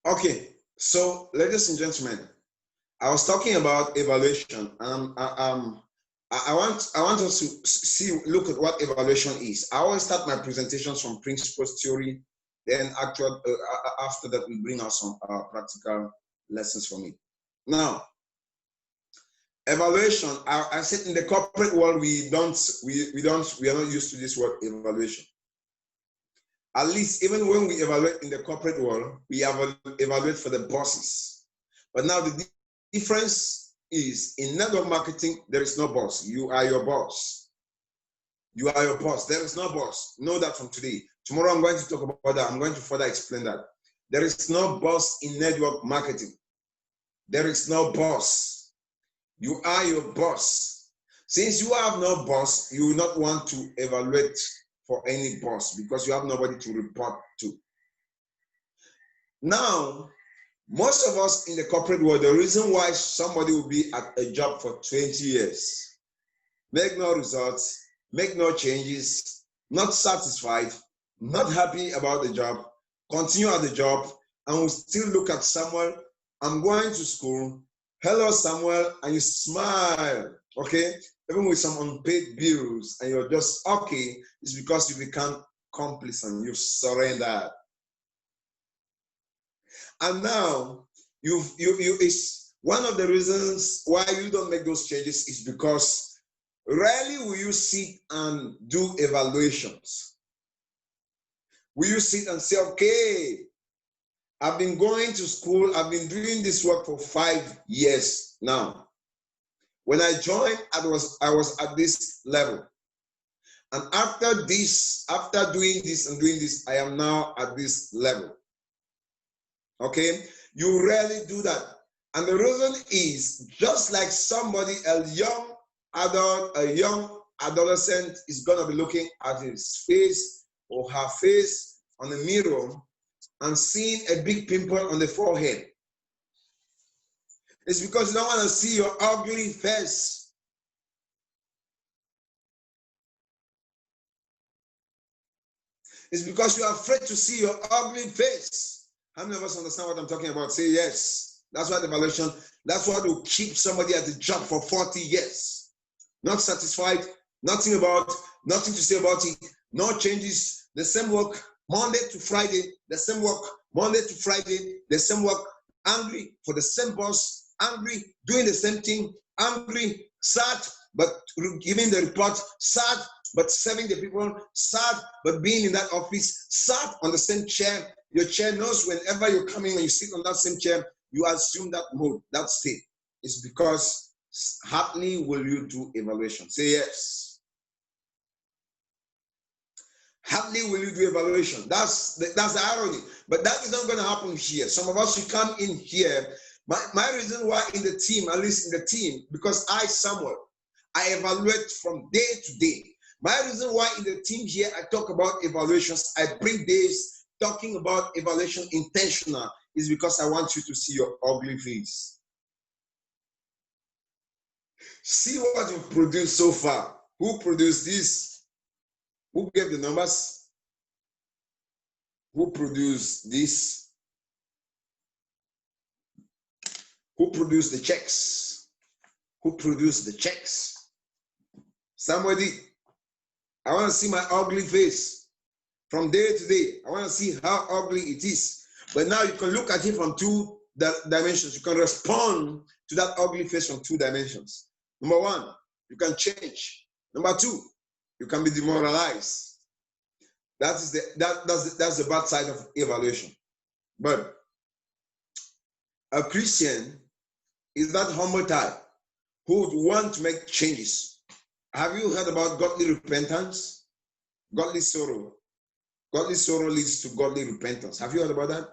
Okay, so ladies and gentlemen, I was talking about evaluation, and I want us to look at what evaluation is. I always start my presentations from principles, theory, then actual. After that, we bring out some practical lessons from it. Now, evaluation. I said in the corporate world, we are not used to this word evaluation. At least even when we evaluate in the corporate world, we evaluate for the bosses. But now the difference is in network marketing, there is no boss. You are your boss. You are your boss. There is no boss. Know that from today. Tomorrow I'm going to talk about that. I'm going to further explain that. There is no boss in network marketing. There is no boss. You are your boss. Since you have no boss, you will not want to evaluate for any boss because you have nobody to report to. Now, most of us in the corporate world, the reason why somebody will be at a job for 20 years, make no results, make no changes, not satisfied, not happy about the job, continue at the job, and will still look at Samuel. I'm going to school. Hello, Samuel, and you smile, okay? Even with some unpaid bills, and you're just okay, it's because you become complacent, you've surrendered. And now, it's one of the reasons why you don't make those changes is because rarely will you sit and do evaluations. Will you sit and say, okay, I've been going to school, I've been doing this work for 5 years now. When I joined, I was at this level. And after doing this and doing this, I am now at this level. Okay? You rarely do that. And the reason is just like somebody, a young adult, a young adolescent is going to be looking at his face or her face on the mirror and seeing a big pimple on the forehead. It's because you don't want to see your ugly face. It's because you are afraid to see your ugly face. How many of us understand what I'm talking about? Say yes. That's what evaluation, that's what will keep somebody at the job for 40 years. Not satisfied, nothing to say about it, no changes, the same work, Monday to Friday, the same work, Monday to Friday, the same work, angry for the same boss, angry, doing the same thing, angry, sad, but giving the report, sad, but serving the people, sad, but being in that office, sad on the same chair. Your chair knows whenever you're coming and you sit on that same chair, you assume that mode, that state. It's because hardly will you do evaluation. Say yes. Hardly will you do evaluation. That's the irony. But that is not going to happen here. Some of us, we come in here. My reason why in the team, at least in the team, because Samuel, I evaluate from day to day. My reason why in the team here, I talk about evaluations, I bring days talking about evaluation intentional, is because I want you to see your ugly face. See what you've produced so far. Who produced this? Who gave the numbers? Who produced this? Who produced the checks? Who produced the checks? Somebody. I want to see my ugly face from day to day. I want to see how ugly it is. But now you can look at it from 2 dimensions. You can respond to that ugly face from 2 dimensions. Number 1, you can change. Number 2, you can be demoralized. That's the bad side of evaluation. But a Christian is that humble type who would want to make changes. Have you heard about godly repentance? Godly sorrow. Godly sorrow leads to godly repentance. Have you heard about that?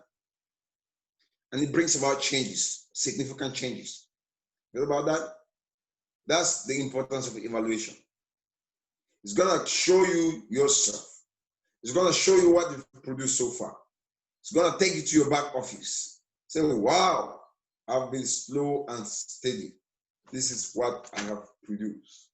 And it brings about changes, significant changes. You heard about that? That's the importance of evaluation. It's going to show you yourself. It's going to show you what you've produced so far. It's going to take you to your back office. Say, wow, I've been slow and steady. This is what I have produced.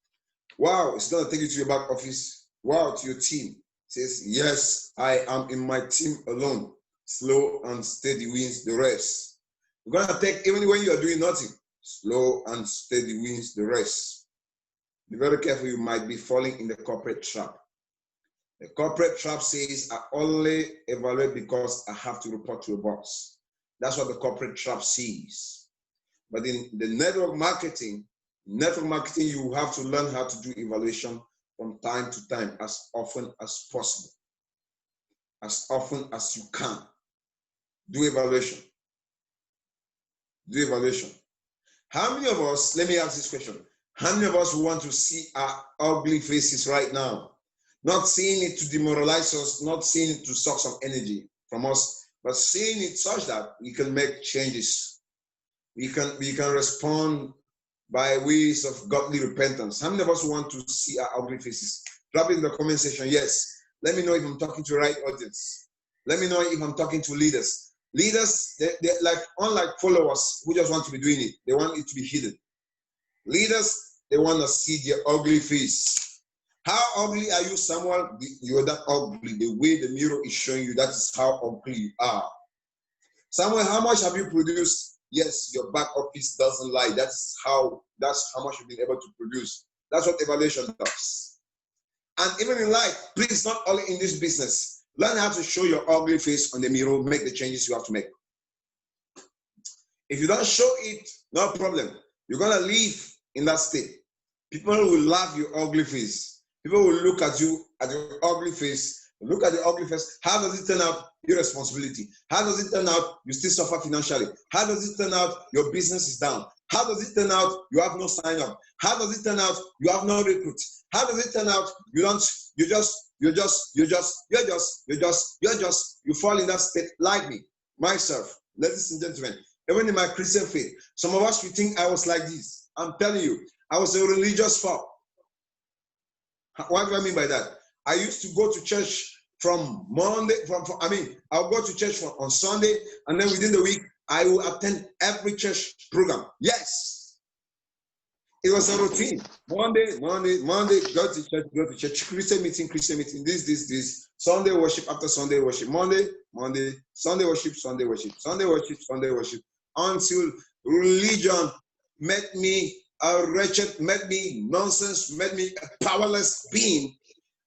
Wow, it's going to take you to your back office. Wow, to your team. Says, yes, I am in my team alone. Slow and steady wins the race. You're gonna take, even when you are doing nothing, slow and steady wins the race. Be very careful, you might be falling in the corporate trap. The corporate trap says, I only evaluate because I have to report to a boss. That's what the corporate trap sees. But in the network marketing, you have to learn how to do evaluation from time to time, as often as possible. As often as you can. Do evaluation. Do evaluation. How many of us, let me ask this question, how many of us want to see our ugly faces right now? Not seeing it to demoralize us, not seeing it to suck some energy from us, but seeing it such that we can make changes. We can respond by ways of godly repentance. How many of us want to see our ugly faces? Drop it in the comment section. Yes. Let me know if I'm talking to the right audience. Let me know if I'm talking to leaders. Leaders, they're like, unlike followers who just want to be doing it, they want it to be hidden. Leaders, they want to see their ugly face. How ugly are you, Samuel? You're that ugly. The way the mirror is showing you, that is how ugly you are. Samuel, how much have you produced? Yes, your back office doesn't lie. That's how much you've been able to produce. That's what evaluation does. And even in life, please, not only in this business, learn how to show your ugly face on the mirror, make the changes you have to make. If you don't show it, no problem. You're going to live in that state. People will laugh your ugly face. People will look at you at your ugly face. Look at the ugly face. How does it turn out? Irresponsibility. How does it turn out? You still suffer financially. How does it turn out? Your business is down. How does it turn out? You have no sign up. How does it turn out? You have no recruit. How does it turn out? You fall in that state like me, myself, ladies and gentlemen. Even in my Christian faith, some of us, we think I was like this. I'm telling you, I was a religious folk. What do I mean by that? I used to go to church from Monday, I'll go to church on Sunday, and then within the week, I will attend every church program. Yes. It was a routine. Monday, go to church, Christian meeting, this. Sunday worship after Sunday worship. Monday, Sunday worship, Sunday worship. Until religion made me a wretched, made me nonsense, made me a powerless being.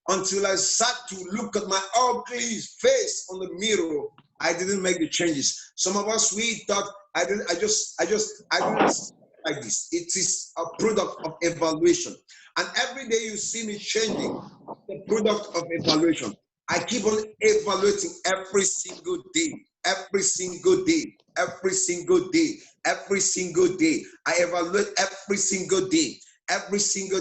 Until I sat to look at my ugly face on the mirror, I didn't make the changes. Some of us, we thought I didn't like this. It is a product of evaluation. And every day you see me changing, the product of evaluation. I keep on evaluating every single day. I evaluate every single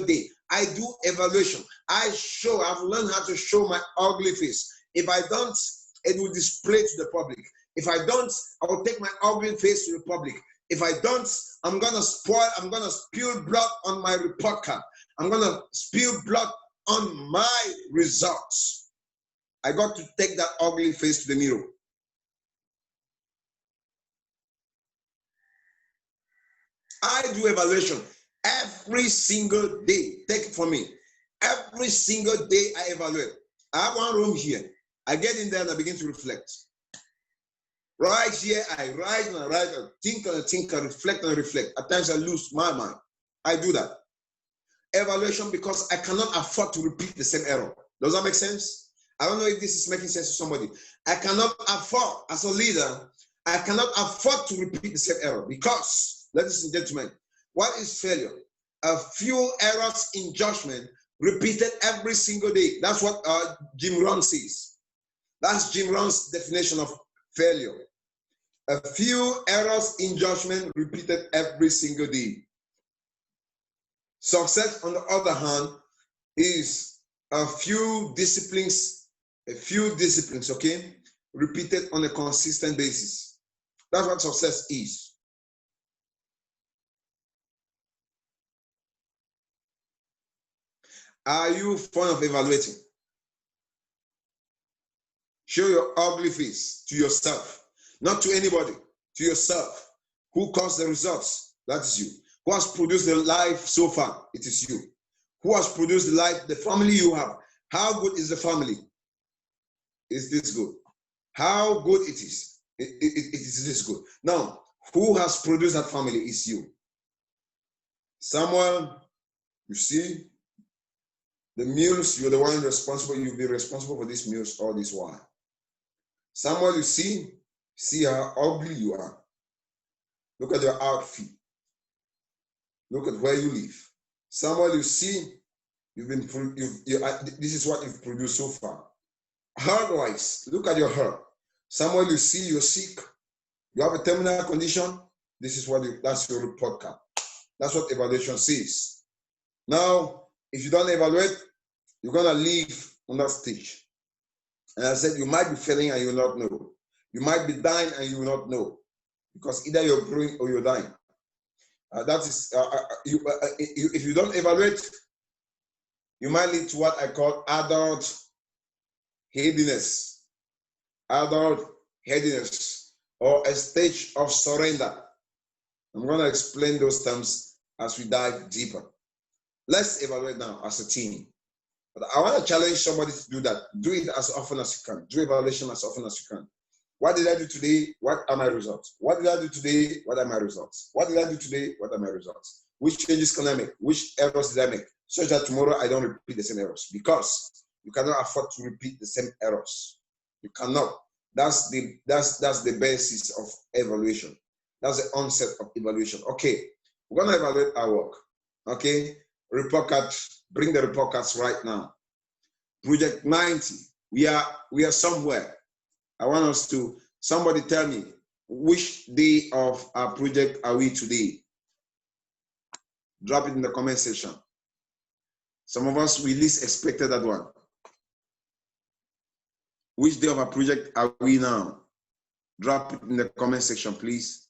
day. I do evaluation. I've learned how to show my ugly face. If I don't, it will display to the public. If I don't, I will take my ugly face to the public. If I don't, I'm going to spill blood on my report card. I'm going to spill blood on my results. I got to take that ugly face to the mirror. I do evaluation every single day. Take it from me. Every single day I evaluate. I have one room here. I get in there and I begin to reflect. Right here, I write and I write, I think, I reflect. At times I lose my mind. I do that. Evaluation, because I cannot afford to repeat the same error. Does that make sense? I don't know if this is making sense to somebody. I cannot afford, as a leader, I cannot afford to repeat the same error because, ladies and gentlemen, what is failure? A few errors in judgment repeated every single day. That's what Jim Rohn says. That's Jim Rohn's definition of failure. A few errors in judgment repeated every single day. Success, on the other hand, is a few disciplines, okay, repeated on a consistent basis. That's what success is. Are you fond of evaluating? Show your ugly face to yourself, not to anybody, to yourself. Who caused the results? That is you. Who has produced the life so far? It is you. Who has produced the life, the family you have? How good is the family? Is this good? How good it is. It is this good. Now, who has produced that family is you. Samuel, you see, the mules, you're the one responsible. You'll be responsible for these mules all this while. Samuel, you see how ugly you are. Look at your outfit. Look at where you live. Samuel, you see, this is what you've produced so far. Health-wise, look at your health. Samuel, you see you're sick. You have a terminal condition. This is that's your report card. That's what evaluation says. Now, if you don't evaluate, you're gonna leave on that stage. And I said you might be failing and you will not know. You might be dying and you will not know, because either you're growing or you're dying. If you don't evaluate, you might lead to what I call adult headiness, or a stage of surrender. I'm going to explain those terms as we dive deeper. Let's evaluate now as a team. But I want to challenge somebody to do that. Do it as often as you can. Do evaluation as often as you can. What did I do today? What are my results? What did I do today? What are my results? What did I do today? What are my results? Which changes can I make? Which errors did I make? So that tomorrow I don't repeat the same errors, because you cannot afford to repeat the same errors. You cannot. That's the basis of evaluation. That's the onset of evaluation. Okay, we're gonna evaluate our work. Okay, report card. Bring the report cards right now. Project 90. We are somewhere. I want us to, somebody tell me, which day of our project are we today? Drop it in the comment section. Some of us, we least expected that one. Which day of our project are we now? Drop it in the comment section, please.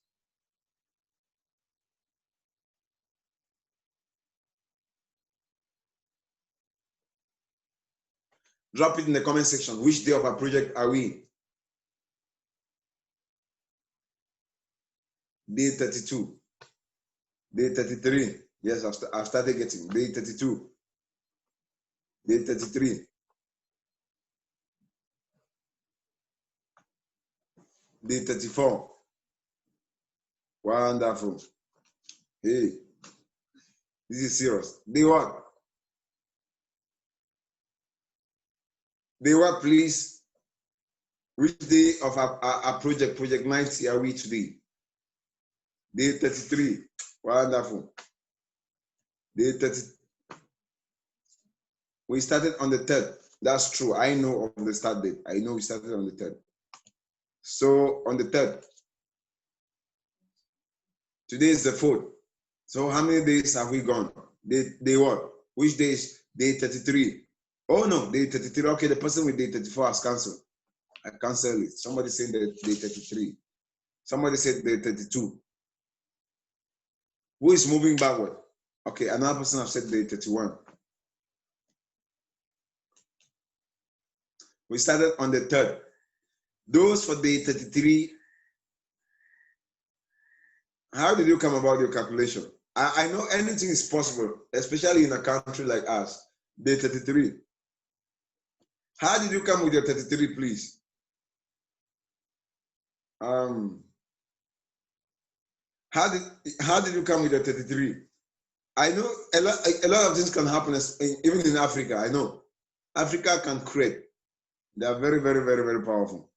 Drop it in the comment section. Which day of our project are we? Day 32. Day 33. Yes, I've started getting. Day 32. Day 33. Day 34. Wonderful. Hey, this is serious. Day what? Day what, please? Which day of our project 90 are we today? Day 33. Wonderful. Day 30. We started on the 3rd. That's true. I know of the start date. I know we started on the 3rd. So on the 3rd. Today is the 4th. So how many days have we gone? Day what? Which days? Day 33. Oh no, day 33. Okay, the person with day 34 has cancelled. I cancelled it. Somebody said that day 33. Somebody said day 32. Who is moving backward? Okay, another person has said day 31. We started on the 3rd. Those for day 33, how did you come about your calculation? I know anything is possible, especially in a country like us. Day 33. How did you come with your 33, please? How did you come with your 33? I know a lot of things can happen, even in Africa. I know Africa can create. They are very, very, very, very powerful.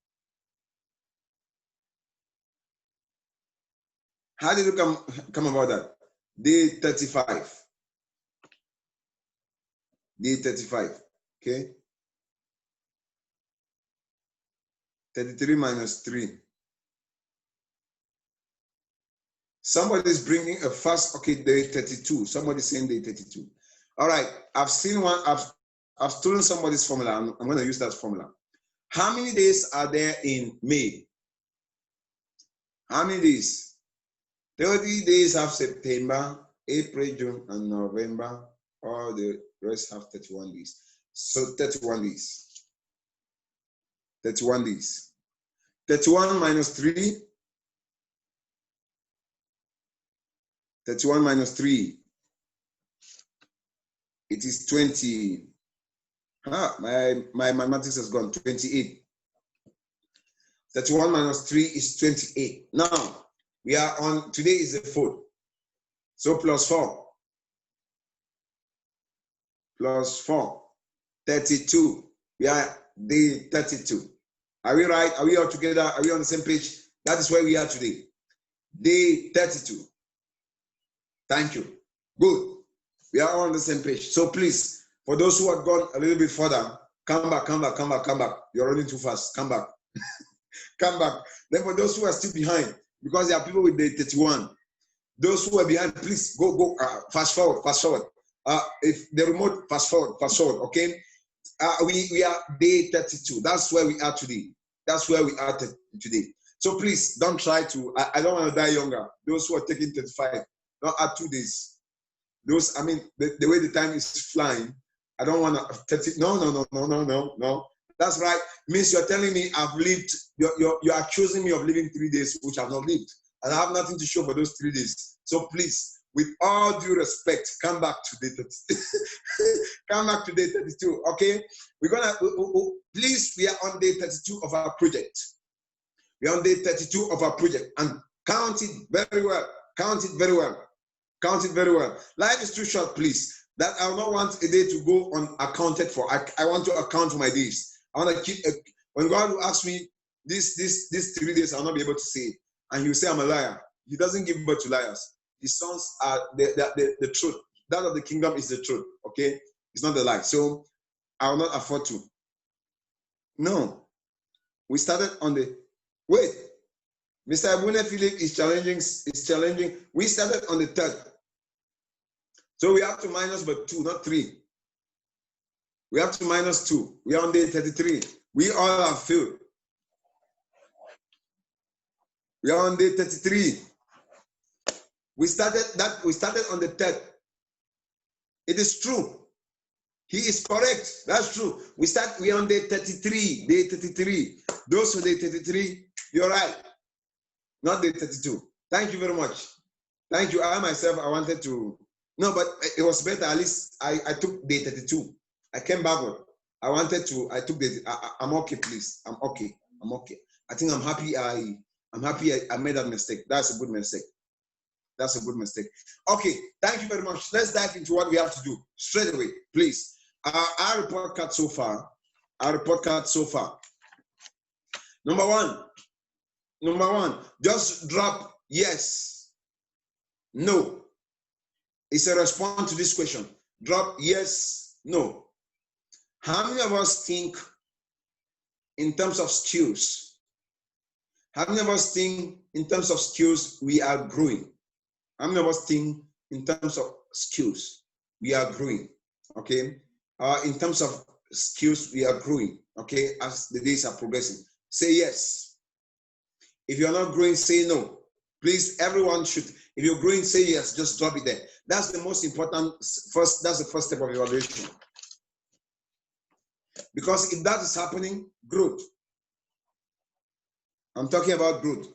How did you come about that? Day 35. Day 35. Okay. 33 minus 3. Somebody is bringing a fast. Okay, day 32. Somebody saying day 32. All right. I've seen one. I've stolen somebody's formula. I'm going to use that formula. How many days are there in May? How many days? 30 days have September, April, June, and November. All the rest have 31 days. So 31 days. 31 days. 31 minus 3. 31 minus 3. It is 20. My mathematics has gone. 28. 31 minus 3 is 28. Now, we are on, today is the 4th. So plus 4. Plus 4. 32. We are day 32. Are we right? Are we all together? Are we on the same page? That is where we are today. Day 32. Thank you. Good. We are all on the same page. So please, for those who have gone a little bit further, come back, come back, come back, come back. You're running too fast. Come back. Come back. Then for those who are still behind, because there are people with day 31, those who are behind, please go fast forward, fast forward. If the remote, fast forward, okay? We are day 32. That's where we are today. That's where we are today. So please don't try to, I don't want to die younger. Those who are taking 35, don't add 2 days. Those, I mean, the way the time is flying, I don't want to, no. That's right. Means you're telling me I've lived, you're accusing me of living 3 days, which I've not lived. And I have nothing to show for those 3 days. So please, with all due respect, come back to day 32. Come back to day 32, okay? We're gonna, please, we are on day 32 of our project. We are on day 32 of our project, and count it very well. Count it very well. Count it very well. Life is too short, please. That I will not want a day to go unaccounted for. I want to account for my days. I want to keep, when God will ask me these 3 days, I'll not be able to say it. And he will say I'm a liar. He doesn't give birth to liars. His sons are the truth. That of the kingdom is the truth, okay? It's not the lie. So I will not afford to. No. We started on the, wait. Mr. Abune Philip is challenging. We started on the 3rd. So we have to minus but 2, not 3. We have to minus 2. We are on day 33. We all have failed. We are on day 33. We started on the 3rd. It is true. He is correct. That's true. We are on day 33. Day 33. Those who day 33, you're right. Not day 32. Thank you very much. Thank you. I myself, I wanted to, no, but it was better. At least I took day 32. I came backward. I took the, I'm okay, please. I'm okay. I think I'm happy I made that mistake. That's a good mistake. That's a good mistake. Okay, thank you very much. Let's dive into what we have to do straight away, please. Our report card so far. Number one, just drop yes, no. It's a response to this question. Drop yes, no. How many of us think in terms of skills? How many of us think in terms of skills we are growing? How many of us think in terms of skills we are growing? Okay. In terms of skills we are growing. Okay. As the days are progressing, say yes. If you're not growing, say no. Please, everyone should. If you're growing, say yes. Just drop it there. That's the most important. That's the first step of evaluation. Because if that is happening, growth. I'm talking about growth.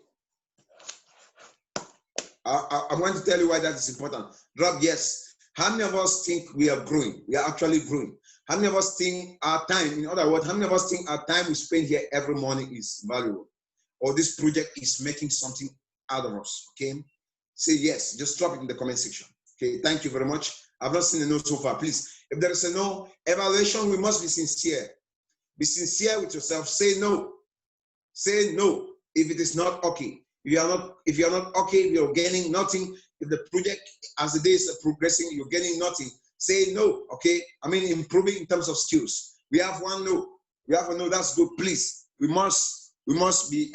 I want to tell you why that is important. Drop yes. How many of us think we are growing? We are actually growing. How many of us think our time, in other words, how many of us think our time we spend here every morning is valuable? Or this project is making something out of us, okay? Say yes. Just drop it in the comment section. Okay, thank you very much. I've not seen a no so far. Please, if there is a no evaluation, we must be sincere. Be sincere with yourself. Say no. Say no if it is not okay. If you are not okay, you're gaining nothing. If the project, as the days are progressing, you're gaining nothing. Say no, okay? I mean, improving in terms of skills. We have one no. We have a no. That's good. Please, we must be.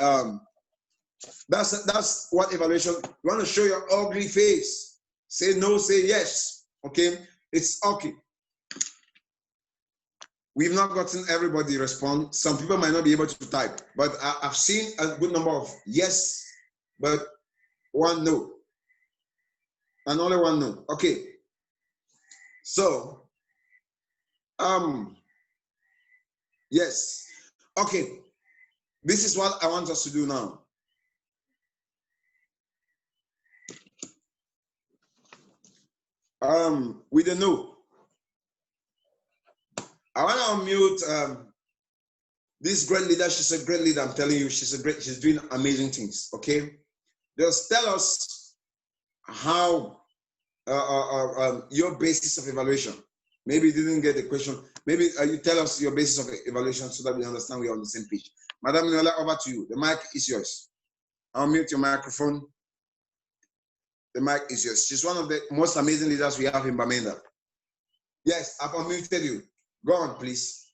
That's what evaluation. You want to show your ugly face. Say no. Say yes. Okay, it's okay. We've not gotten everybody respond. Some people might not be able to type, but I've seen a good number of yes, but one no. And only one no. Okay. So, yes. Okay. This is what I want us to do now. With a no. I want to unmute This great leader, she's a great leader. I'm telling you, she's doing amazing things. Okay, just tell us how your basis of evaluation. Maybe you didn't get the question. Maybe you tell us your basis of evaluation so that we understand we're on the same page. Madam Niola, over to you. The mic is yours. I'll mute your microphone. The mic is yours. She's one of the most amazing leaders we have in Bamenda. Yes, I've unmuted you. Go on, please.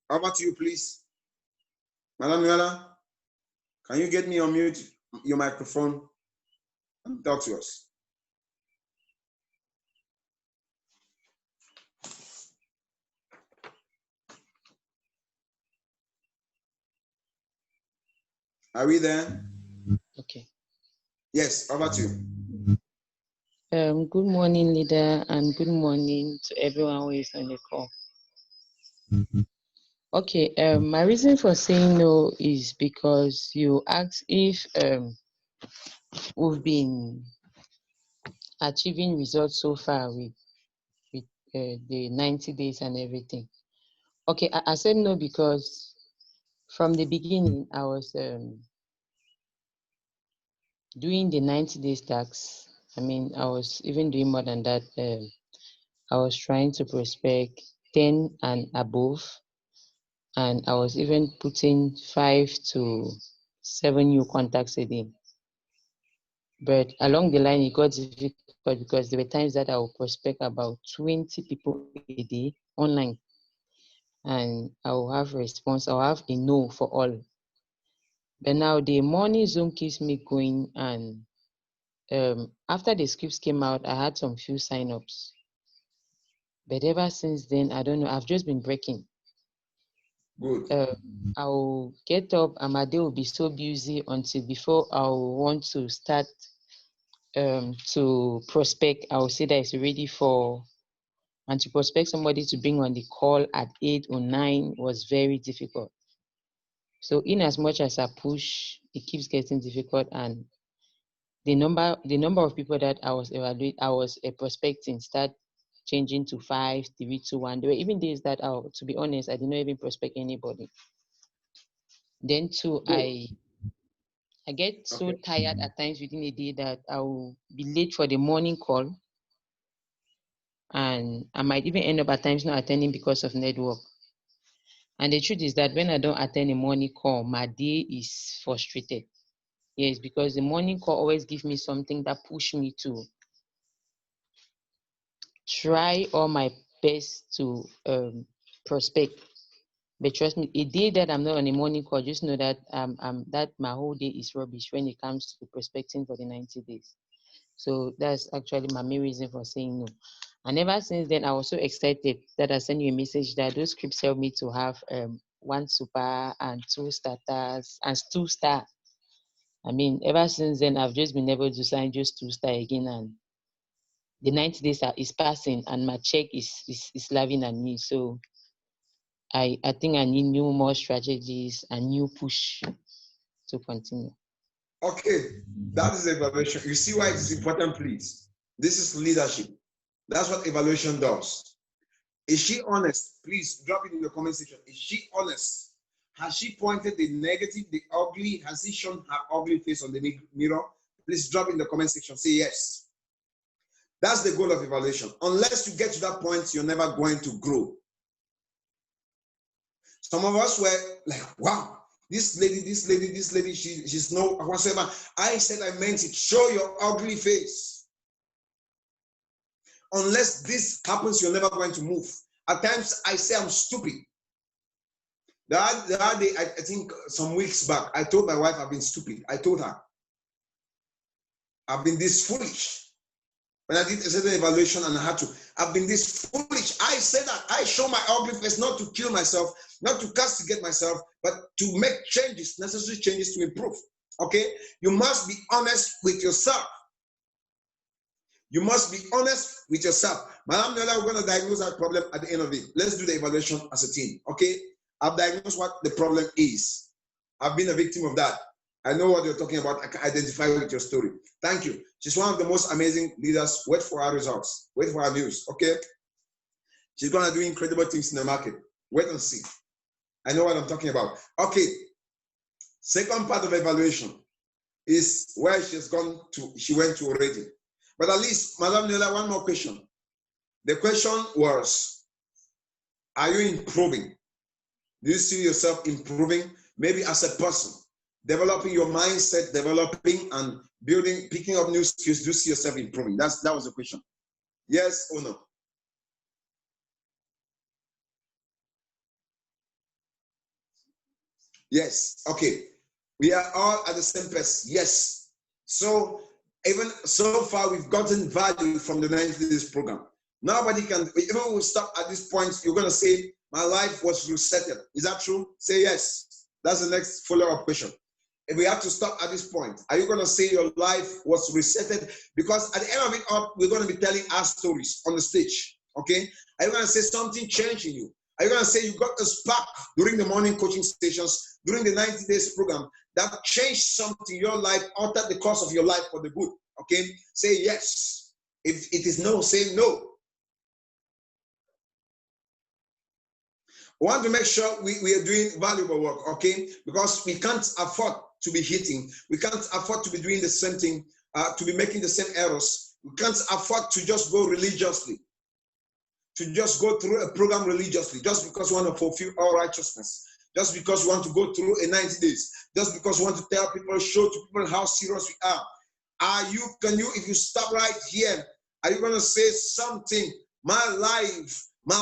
Over to you, please. Madam Niola, can you get me on mute your microphone and talk to us? Are we there? Okay. Yes, over to you. Good morning, leader, and good morning to everyone who is on the call. Okay, my reason for saying no is because you asked if we've been achieving results so far with the 90 days and everything. Okay, I said no because from the beginning I was doing the 90 days tax. I mean, I was even doing more than that. I was trying to prospect 10 and above, and I was even putting 5 to 7 new contacts a day. But along the line, it got difficult because there were times that I would prospect about 20 people a day online, and I will have a response. I'll have a no for all. But now the morning Zoom keeps me going, and after the scripts came out, I had some few signups. But ever since then, I don't know, I've just been breaking. Good. I'll get up and my day will be so busy until before I'll want to start to prospect. I'll say that it's ready for, and to prospect somebody to bring on the call at 8 or 9 was very difficult. So in as much as I push, it keeps getting difficult, and the number of people that I was prospecting start changing to 5, 3, 2, 1. There were even days that, to be honest, I did not even prospect anybody. Then too, I get so tired at times within a day that I will be late for the morning call, and I might even end up at times not attending because of network. And the truth is that when I don't attend a morning call, my day is frustrated. Yes, because the morning call always gives me something that pushes me to try all my best to prospect. But trust me, a day that I'm not on a morning call, just know that that my whole day is rubbish when it comes to prospecting for the 90 days. So that's actually my main reason for saying no. And ever since then, I was so excited that I sent you a message that those scripts help me to have 1 super and 2 starters and 2 star. I mean, ever since then, I've just been able to sign just 2 star again, and the 90 days is passing, and my check is laughing at me. So I think I need more strategies and new push to continue. Okay, that is evaluation. You see why it is important, please. This is leadership. That's what evaluation does. Is she honest? Please drop it in the comment section. Is she honest? Has she pointed the negative, the ugly? Has she shown her ugly face on the mirror? Please drop in the comment section. Say yes. That's the goal of evaluation. Unless you get to that point, you're never going to grow. Some of us were like, wow, this lady, she's no whatsoever. I said I meant it. Show your ugly face. Unless this happens, you're never going to move. At times, I say I'm stupid. The other day, I think some weeks back, I told my wife I've been stupid. I told her, I've been this foolish. When I did a certain evaluation and I had to, I've been this foolish. I said that. I show my ugly face not to kill myself, not to castigate myself, but to make changes, necessary changes to improve. Okay? You must be honest with yourself. You must be honest with yourself. Madam Niola, we're going to diagnose that problem at the end of it. Let's do the evaluation as a team. Okay? I've diagnosed what the problem is. I've been a victim of that. I know what you're talking about. I can identify with your story. Thank you. She's one of the most amazing leaders. Wait for our results. Wait for our news. Okay. She's going to do incredible things in the market. Wait and see. I know what I'm talking about. Okay. Second part of evaluation is where she went to already. But at least, Madam Niola, one more question. The question was, are you improving? Do you see yourself improving? Maybe as a person, developing your mindset, developing and building, picking up new skills. Do you see yourself improving? That was the question. Yes or no? Yes. Okay. We are all at the same place. Yes. So even so far, we've gotten value from the 90 days program. Nobody can, even we stop at this point, you're going to say, my life was resetted. Is that true? Say yes. That's the next follow-up question. If we have to stop at this point, are you going to say your life was resetted? Because at the end of it all, we're going to be telling our stories on the stage. Okay? Are you going to say something changed in you? Are you going to say you got a spark during the morning coaching stations, during the 90 days program that changed something in your life, altered the course of your life for the good? Okay? Say yes. If it is no, say no. We want to make sure we are doing valuable work, okay? Because we can't afford to be hitting. We can't afford to be doing the same thing, to be making the same errors. We can't afford to just go religiously, to just go through a program religiously, just because we want to fulfill our righteousness, just because we want to go through a 90 days, just because we want to tell people, show to people how serious we are. Can you, if you stop right here, are you going to say something? My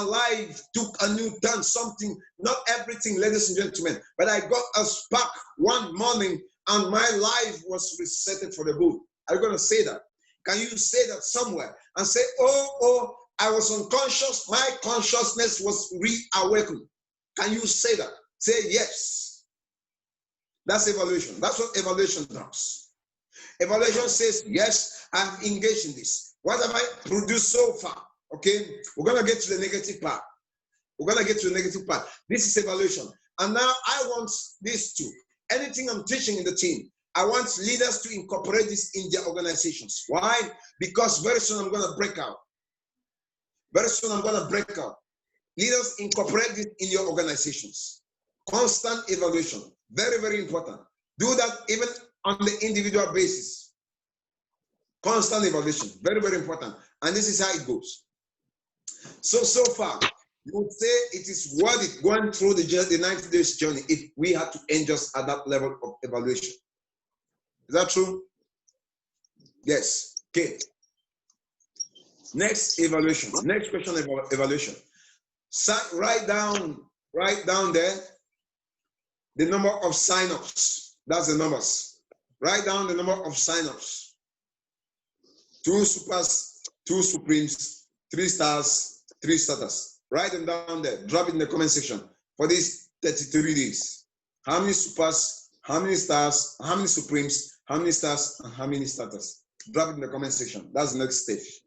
life took a new turn, something, not everything, ladies and gentlemen, but I got a spark one morning and my life was resetted for the good. Are you going to say that? Can you say that somewhere and say, oh, I was unconscious, my consciousness was reawakened? Can you say that? Say yes. That's evaluation. That's what evaluation does. Evaluation says, yes, I'm engaged in this. What have I produced so far? Okay, we're going to get to the negative part. We're going to get to the negative part. This is evaluation. And now I want this too. Anything I'm teaching in the team, I want leaders to incorporate this in their organizations. Why? Because very soon I'm going to break out. Very soon I'm going to break out. Leaders, incorporate this in your organizations. Constant evaluation. Very, very important. Do that even on the individual basis. Constant evaluation. Very, very important. And this is how it goes. So far, you would say it is worth it going through the 90 days journey if we had to end just at that level of evaluation. Is that true? Yes. Okay. Next evaluation. Next question about evaluation. Write down there the number of sign-ups. That's the numbers. Write down the number of sign-ups. 2 supers, 2 supremes, 3 stars, 3 starters. Write them down there. Drop it in the comment section for these 33 days. How many supers, how many stars, how many supremes, how many stars, and how many starters? Drop it in the comment section. That's the next stage.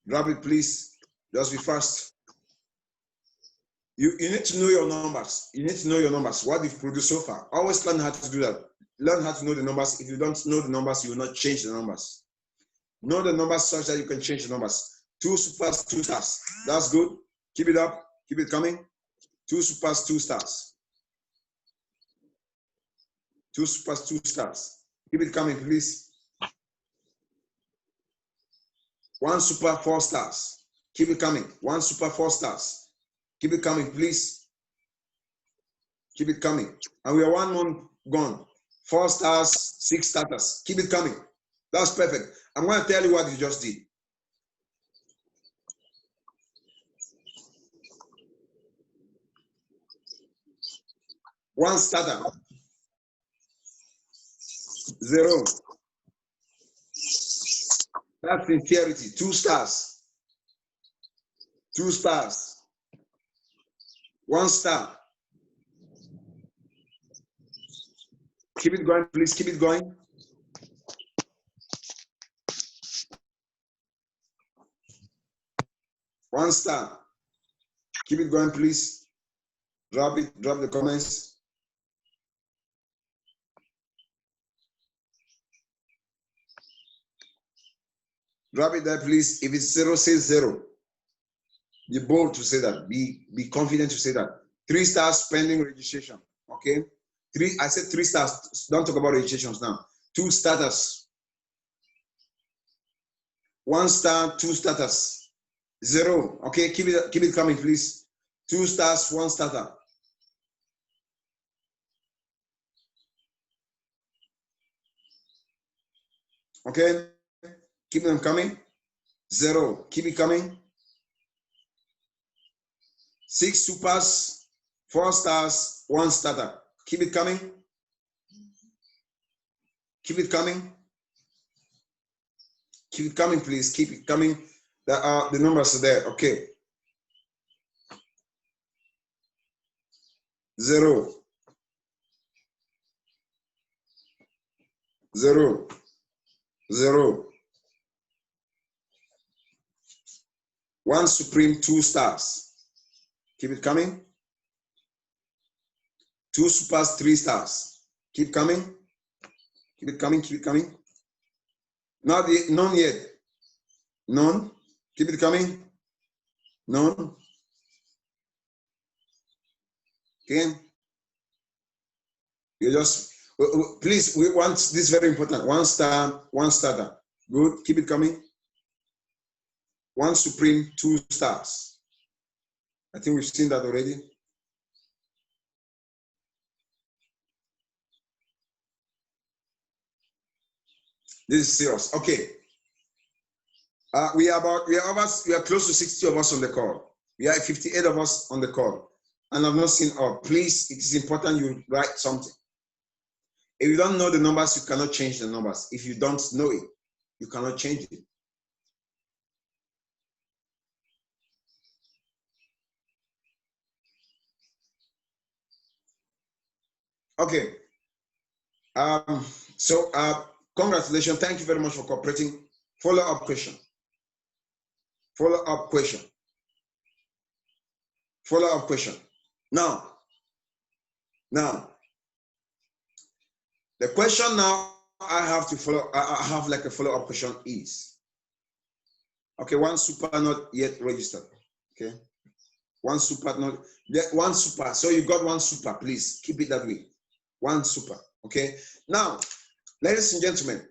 Drop it, please. Just be fast. You need to know your numbers. You need to know your numbers. What you've produced so far. Always learn how to do that. Learn how to know the numbers. If you don't know the numbers, you will not change the numbers. Know the numbers such that you can change the numbers. 2 supers, 2 stars. That's good. Keep it up. Keep it coming. 2 supers, 2 stars. 2 supers, 2 stars. Keep it coming, please. 1 super, 4 stars. Keep it coming. 1 super, 4 stars. Keep it coming, please. Keep it coming. And we are 1 month gone. 4 stars, 6 starters. Keep it coming. That's perfect. I'm going to tell you what you just did. One starter. 0. That's sincerity. 2 stars. 2 stars. 1 star. Keep it going, please. Keep it going. 1 star. Keep it going, please. Drop it, drop the comments. Drop it there, please. If it's 0, say 0. Be bold to say that. Be confident to say that. 3 stars pending registration. Okay? I said 3 stars. Don't talk about registrations now. 2 starters. 1 star, 2 starters. 0. Okay, keep it coming, please. 2 stars, 1 starter. Okay, keep them coming. 0. Keep it coming. 6 supers, 4 stars, 1 starter. Keep it coming. Keep it coming. Keep it coming, please. Keep it coming. The numbers are there. Okay. 0. 0. 0. 1 supreme, 2 stars. Keep it coming. 2 supers, 3 stars. Keep coming. Keep it coming. Keep it coming. Not yet, none yet. None. Keep it coming. None. Okay. You just please. We want this very important. 1 star, 1 starter. Good. Keep it coming. 1 supreme, 2 stars. I think we've seen that already. This is serious. Okay. We are close to 60 of us on the call. We are 58 of us on the call. And I've not seen all. Please, it is important you write something. If you don't know the numbers, you cannot change the numbers. If you don't know it, you cannot change it. Okay. Congratulations. Thank you very much for cooperating. Follow-up question. Follow-up question. Follow-up question. Now, the question now I have like a follow-up question is, okay, 1 super not yet registered. Okay. 1 super not yet, 1 super. So you got 1 super, please keep it that way. 1 super. Okay. Now, ladies and gentlemen,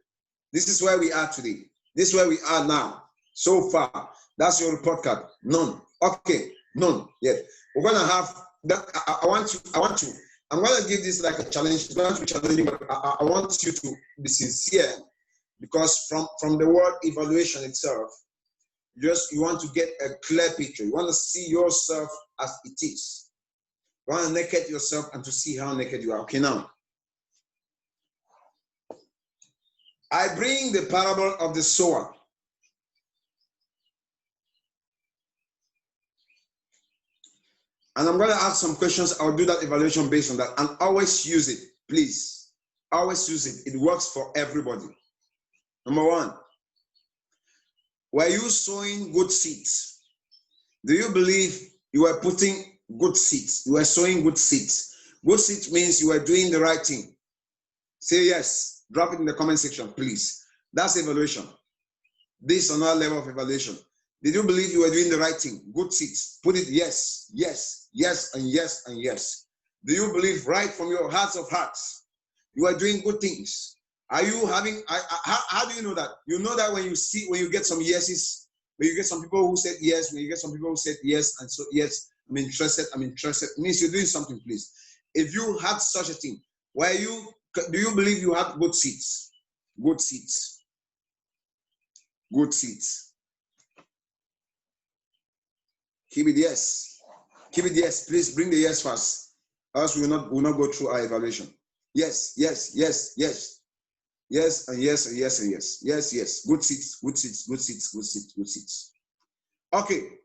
this is where we are today. This is where we are now. So far, that's your report card. None. Okay, none yet. We're gonna have that. I'm gonna give this like a challenge. It's going to be challenging, but I want you to be sincere, because from the word evaluation itself, you want to get a clear picture. You want to see yourself as it is. You want to naked yourself and to see how naked you are. Okay, now. I bring the parable of the sower. And I'm going to ask some questions. I'll do that evaluation based on that. And always use it, please. Always use it. It works for everybody. Number 1, were you sowing good seeds? Do you believe you were putting good seeds? You were sowing good seeds. Good seeds means you were doing the right thing. Say yes. Drop it in the comment section, please. That's evaluation. This is another level of evaluation. Did you believe you were doing the right thing? Good seeds. Put it yes, yes, yes, and yes, and yes. Do you believe right from your hearts of hearts you are doing good things? Are you having, how do you know that? You know that when you get some yeses, when you get some people who said yes, when you get some people who said yes, and so yes, I'm interested, it means you're doing something, please. If you had such a thing, do you believe you have good seeds? Good seeds. Good seeds. Keep it yes. Keep it yes. Please bring the yes first. Else we will not go through our evaluation. Yes, yes, yes, yes. Yes, and yes, and yes, and yes. Yes, yes. Good seats, good seats, good seats, good seats, good seats. Okay.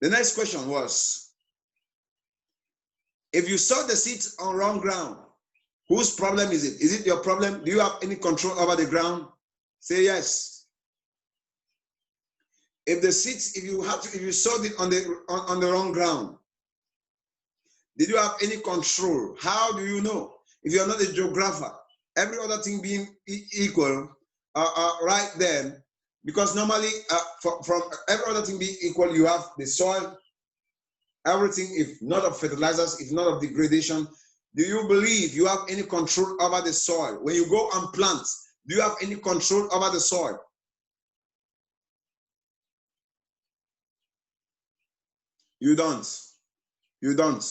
The next question was, if you saw the seeds on wrong ground, whose problem is it? Is it your problem? Do you have any control over the ground? Say yes. If the seeds, if you sowed it on the wrong ground, did you have any control? How do you know? If you're not a geographer, every other thing being equal, right then, because normally from every other thing being equal, you have the soil, everything, if not of fertilizers, if not of degradation. Do you believe you have any control over the soil? When you go and plant, do you have any control over the soil? You don't. You don't.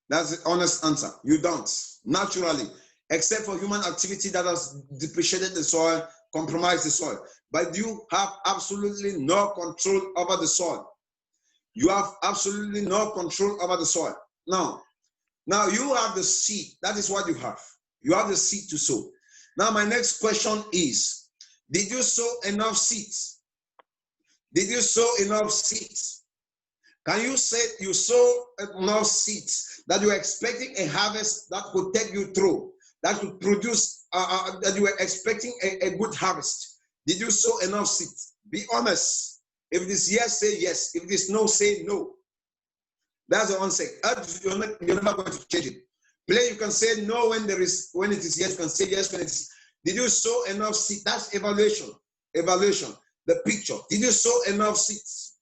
That's the honest answer. You don't. Naturally, except for human activity that has depreciated the soil, compromised the soil. But you have absolutely no control over the soil. You have absolutely no control over the soil. Now you have the seed. That is what you have. You have the seed to sow. Now my next question is, did you sow enough seeds? Did you sow enough seeds? Can you say you sow enough seeds that you are expecting a harvest that could take you through, that could produce, that you were expecting a good harvest? Did you sow enough seeds? Be honest. If it is yes, say yes. If it is no, say no. That's the answer. You're never going to change it. Play, you can say no when it is yes. You can say yes when it is. Did you sow enough seeds? That's evaluation. Evaluation. The picture. Did you sow enough seeds?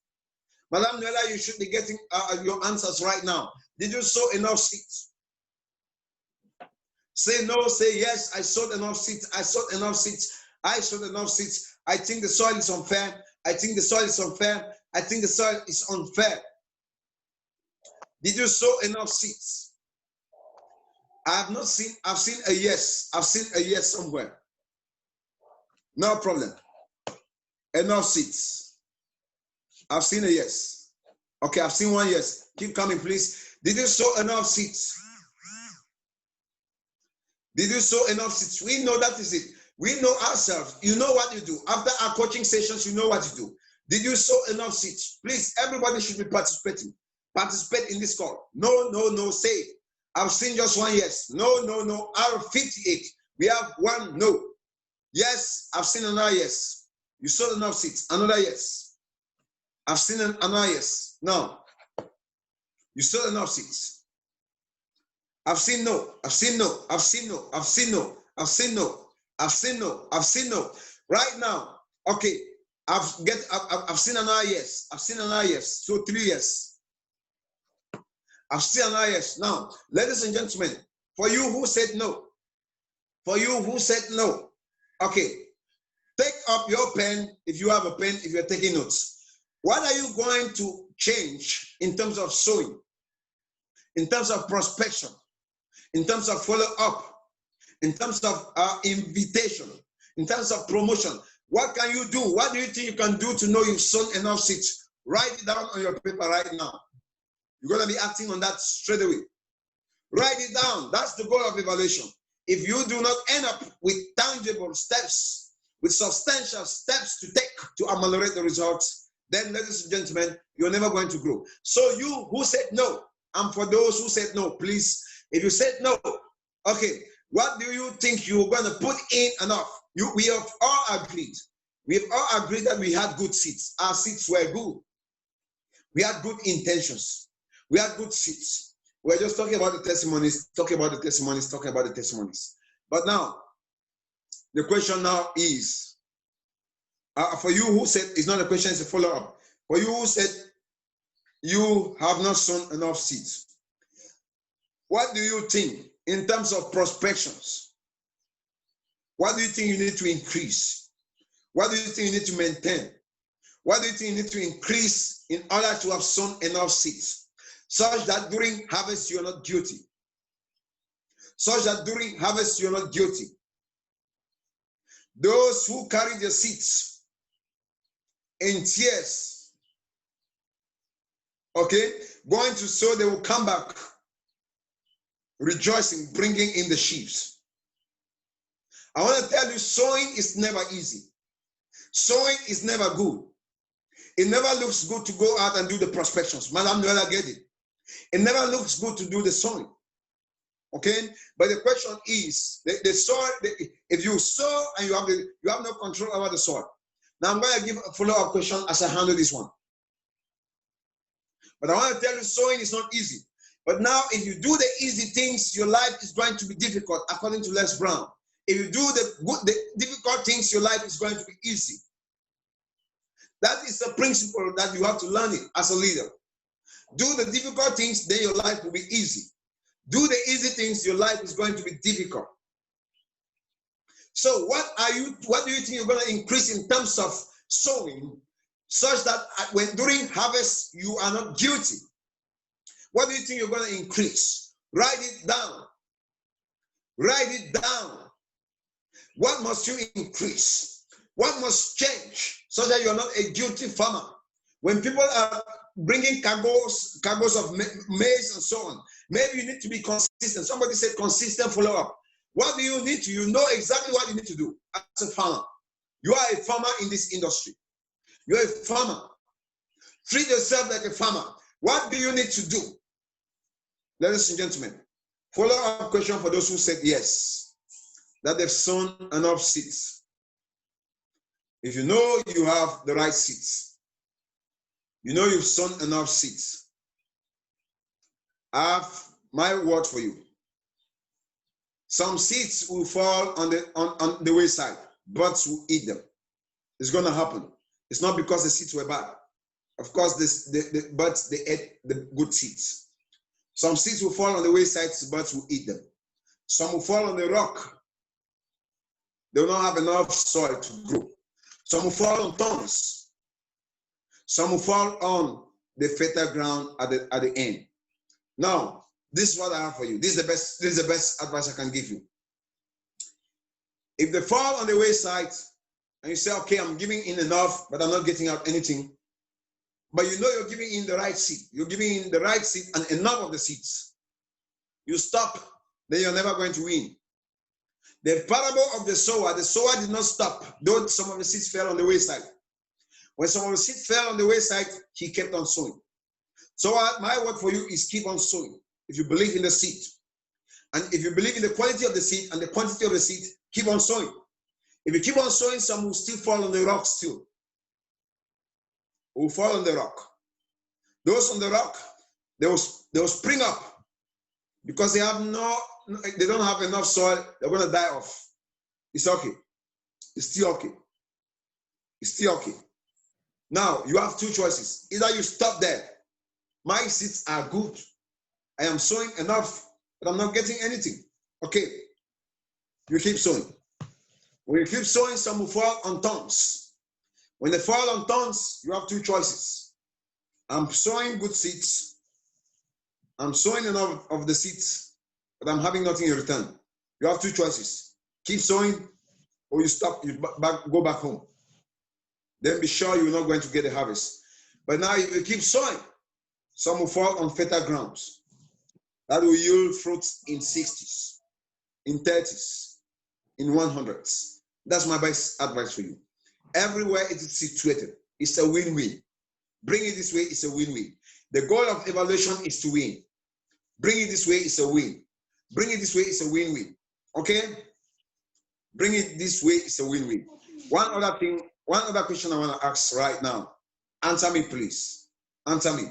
Madam Nuela, you should be getting your answers right now. Did you sow enough seeds? Say no, say yes. I sowed enough seeds. I sowed enough seeds. I sowed enough seeds. I think the soil is unfair. I think the soil is unfair. I think the soil is unfair. Did you sow enough seeds? I've seen a yes. I've seen a yes somewhere. No problem. Enough seeds. I've seen a yes. Okay, I've seen one yes. Keep coming, please. Did you sow enough seeds? Did you sow enough seeds? We know that is it. We know ourselves. You know what you do. After our coaching sessions, you know what you do. Did you sow enough seeds? Please, everybody should be participating. Participate in this call. No, no, no, say it. I've seen just one yes. No, no, no. Out of 58, we have one no. Yes, I've seen another yes. You sowed enough seeds. Another yes. I've seen another yes. No. You sowed enough seeds. I've seen no. I've seen no. I've seen no. I've seen no. I've seen no. I've seen no. I've seen no. Right now, okay. I've seen another yes. I've seen another yes. So 3 yes. I've seen another yes. Now, ladies and gentlemen, for you who said no, okay, take up your pen if you have a pen, if you're taking notes. What are you going to change in terms of sowing, in terms of prospection, in terms of follow-up, in terms of invitation, in terms of promotion? What can you do? What do you think you can do to know you've sown enough seeds? Write it down on your paper right now. You're going to be acting on that straight away. Write it down. That's the goal of evaluation. If you do not end up with tangible steps, with substantial steps to take to ameliorate the results, then, ladies and gentlemen, you're never going to grow. So you who said no, and for those who said no, please, if you said no, okay, what do you think you're going to put in enough? We have all agreed. We have all agreed that we had good seeds. Our seeds were good. We had good intentions. We had good seeds. We're just talking about the testimonies, talking about the testimonies. But now, the question now is, for you who said, it's not a question, it's a follow-up. For you who said, you have not sown enough seeds, what do you think in terms of prospections? What do you think you need to increase? What do you think you need to maintain? What do you think you need to increase in order to have sown enough seeds, such that during harvest you're not guilty? Such that during harvest you're not guilty. Those who carry their seeds in tears, okay, going to sow, they will come back rejoicing, bringing in the sheaves. I want to tell you, sowing is never easy. Sowing is never good. It never looks good to go out and do the prospections. Madam Noella, get it. It never looks good to do the sowing. Okay? But the question is, the soil, if you sow and you have no control over the soil, Now I'm going to give a follow-up question as I handle this one. But I want to tell you, sowing is not easy. But now, if you do the easy things, your life is going to be difficult, according to Les Brown. If you do the difficult things, your life is going to be easy. That is the principle that you have to learn it as a leader. Do the difficult things, then your life will be easy. Do the easy things, your life is going to be difficult. So what do you think you're going to increase in terms of sowing, such that during harvest, you are not guilty? What do you think you're going to increase? Write it down. Write it down. What must you increase? What must change so that you're not a guilty farmer? When people are bringing cargoes of maize and so on, maybe you need to be consistent. Somebody said consistent follow-up. What do you need to? You know exactly what you need to do as a farmer. You are a farmer in this industry. You're a farmer. Treat yourself like a farmer. What do you need to do? Ladies and gentlemen, follow-up question for those who said yes, that they've sown enough seeds. If you know you have the right seeds, you know you've sown enough seeds, I have my word for you. Some seeds will fall on the wayside. Birds will eat them. It's going to happen. It's not because the seeds were bad. Of course, the birds, they ate the good seeds. Some seeds will fall on the wayside, birds will eat them. Some will fall on the rock. They will not have enough soil to grow. Some will fall on thorns. Some will fall on the fertile ground at the end. Now, this is what I have for you. This is the best advice I can give you. If they fall on the wayside and you say, okay, I'm giving in enough, but I'm not getting out anything, but you know you're giving in the right seed. You're giving in the right seed and enough of the seeds. You stop, then you're never going to win. The parable of the sower did not stop, though some of the seeds fell on the wayside. When some of the seeds fell on the wayside, he kept on sowing. So my word for you is keep on sowing. If you believe in the seed, and if you believe in the quality of the seed and the quantity of the seed, keep on sowing. If you keep on sowing, some will still fall on the rock still. Will fall on the rock. Those on the rock, they will spring up because they don't have enough soil. They're going to die off. It's okay. It's still okay. It's still okay. Now you have two choices. Either you stop there. My seeds are good. I am sowing enough, but I'm not getting anything. Okay. You keep sowing. When you keep sowing, some will fall on thorns. When they fall on thorns, you have two choices. I'm sowing good seeds. I'm sowing enough of the seeds, but I'm having nothing in return. You have two choices. Keep sowing, or you stop, go back home. Then be sure you're not going to get a harvest. But now if you keep sowing, some will fall on fertile grounds. That will yield fruits in 60s, in 30s, in 100s. That's my best advice for you. Everywhere it is situated, it's a win-win. Bring it this way, it's a win-win. The goal of evaluation is to win. Bring it this way, it's a win. Bring it this way, it's a win-win. Okay? Bring it this way, it's a win-win. One other question I want to ask right now. Answer me, please. Answer me.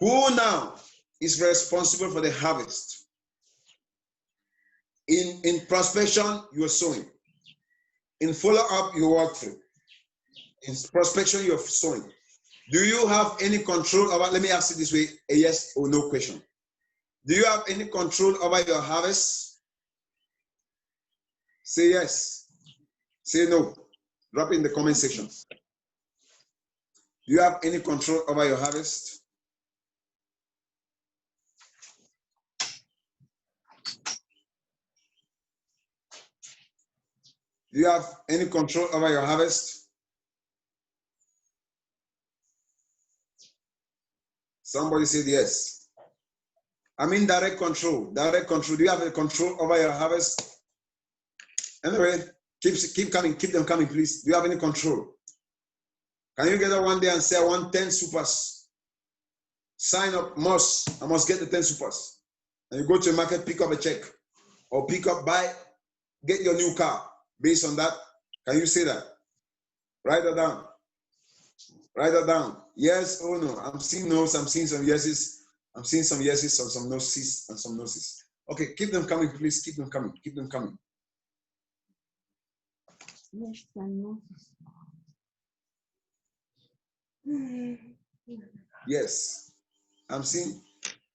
Who now is responsible for the harvest? In prospection, you are sowing. In follow-up, you work through. In prospection, you're sowing. Do you have any control over, let me ask it this way, a yes or no question. Do you have any control over your harvest? Say yes. Say no. Drop it in the comment section. Do you have any control over your harvest? Do you have any control over your harvest? Somebody said yes. I mean direct control. Direct control. Do you have a control over your harvest? Anyway, keep coming. Keep them coming, please. Do you have any control? Can you get up one day and say, I want 10 supers? Sign up, I must get the 10 supers. And you go to the market, pick up a check. Or get your new car. Based on that, can you say that? Write that down. Write that down. Yes or no? I'm seeing no's. I'm seeing some yeses. I'm seeing some yeses, some no's, and some no's. Okay, keep them coming, please. Keep them coming. Keep them coming. Yes, and no. Yes. I'm seeing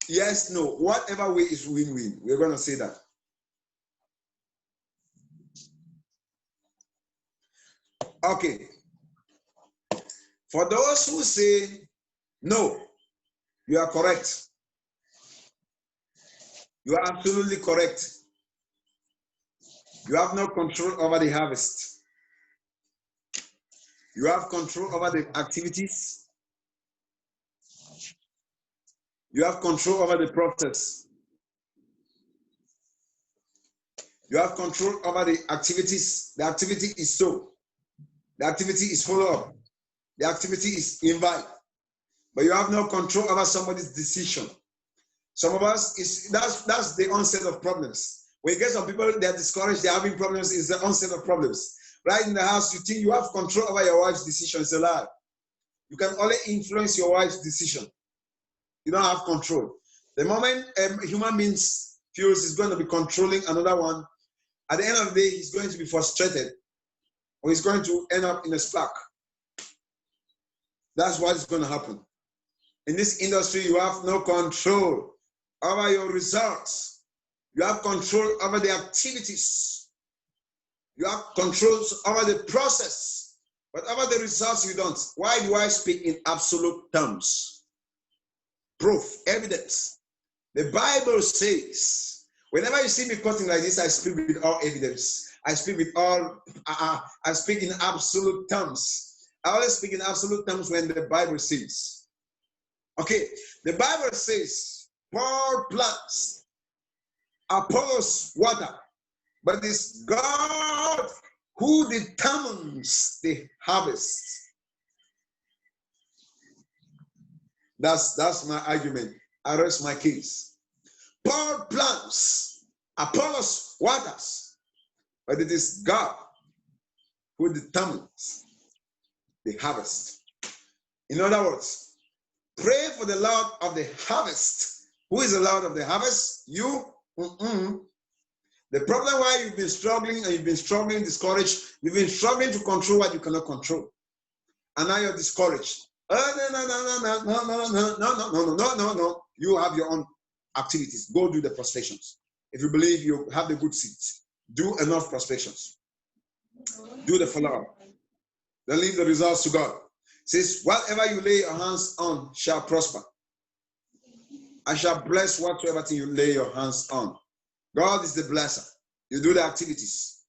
yes, no. Whatever way is win-win. We're going to say that. Okay. For those who say no, you are correct. You are absolutely correct. You have no control over the harvest. You have control over the activities. You have control over the process. You have control over the activities. The activity is so. The activity is follow up. The activity is invite. But you have no control over somebody's decision. Some of us, that's the onset of problems. When you get some people, they're discouraged, they're having problems, it's the onset of problems. Right in the house, you think you have control over your wife's decision. It's a lie. You can only influence your wife's decision. You don't have control. The moment human beings feels he's going to be controlling another one, at the end of the day, he's going to be frustrated, or he's going to end up in a spark. That's what is going to happen. In this industry, you have no control over your results. You have control over the activities. You have control over the process. But over the results, you don't. Why do I speak in absolute terms? Proof, evidence. The Bible says, whenever you see me quoting like this, I speak with all evidence. I speak with all, I speak in absolute terms. I always speak in absolute terms when the Bible says. Okay, the Bible says, Paul plants, Apollos water, but it's God who determines the harvest. That's my argument. I rest my case. Paul plants, Apollos waters, but it is God who determines the harvest. In other words, pray for the Lord of the harvest. Who is the Lord of the harvest? You. The problem why you've been struggling and you've been struggling, discouraged, you've been struggling to control what you cannot control. And now you're discouraged. No. You have your own activities. Go do the prostrations. If you believe you have the good seeds, do enough prostrations. Do the follow-up. Then leave the results to God. It says, whatever you lay your hands on shall prosper. I shall bless whatsoever thing you lay your hands on. God is the blesser. You do the activities.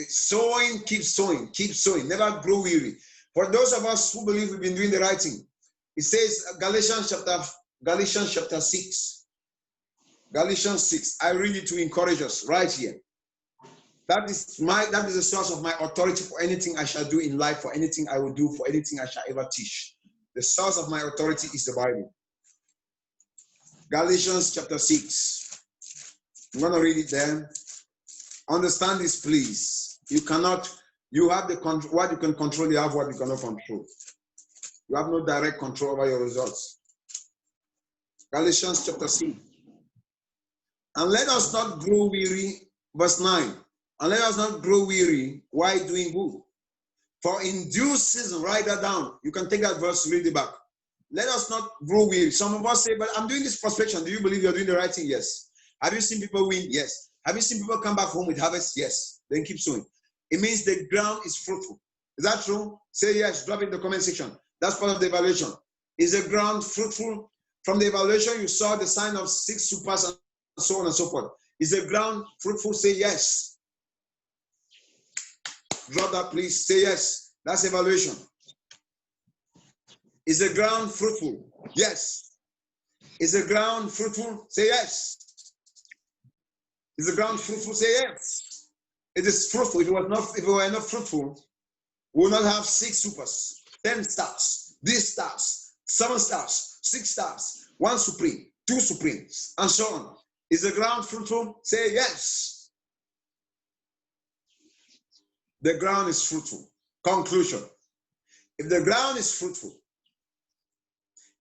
Sowing, keep sowing, keep sowing. Never grow weary. For those of us who believe we've been doing the right thing, it says Galatians chapter 6. Galatians 6. I read it to encourage us right here. That is the source of my authority for anything I shall do in life, for anything I will do, for anything I shall ever teach. The source of my authority is the Bible. Galatians chapter 6. I'm going to read it then. Understand this, please. You have the control, what you can control, you have what you cannot control. You have no direct control over your results. Galatians chapter 6. And let us not grow weary, verse 9. And let us not grow weary while doing good. For in due season, write that down. You can take that verse, read it back. Let us not grow weary. Some of us say, but I'm doing this prospection. Do you believe you're doing the right thing? Yes. Have you seen people win? Yes. Have you seen people come back home with harvest? Yes. Then keep sowing. It means the ground is fruitful. Is that true? Say yes. Drop it in the comment section. That's part of the evaluation. Is the ground fruitful? From the evaluation, you saw the sign of 6 supers and so on and so forth. Is the ground fruitful? Say yes. Drop that, please. Say yes. That's evaluation. Is the ground fruitful? Yes. Is the ground fruitful? Say yes. Is the ground fruitful? Say yes. It is fruitful. If it were not fruitful, we will not have 6 supers, 10 stars, these stars, 7 stars, 6 stars, 1 supreme, 2 supremes, and so on. Is the ground fruitful? Say yes. The ground is fruitful. Conclusion. if the ground is fruitful,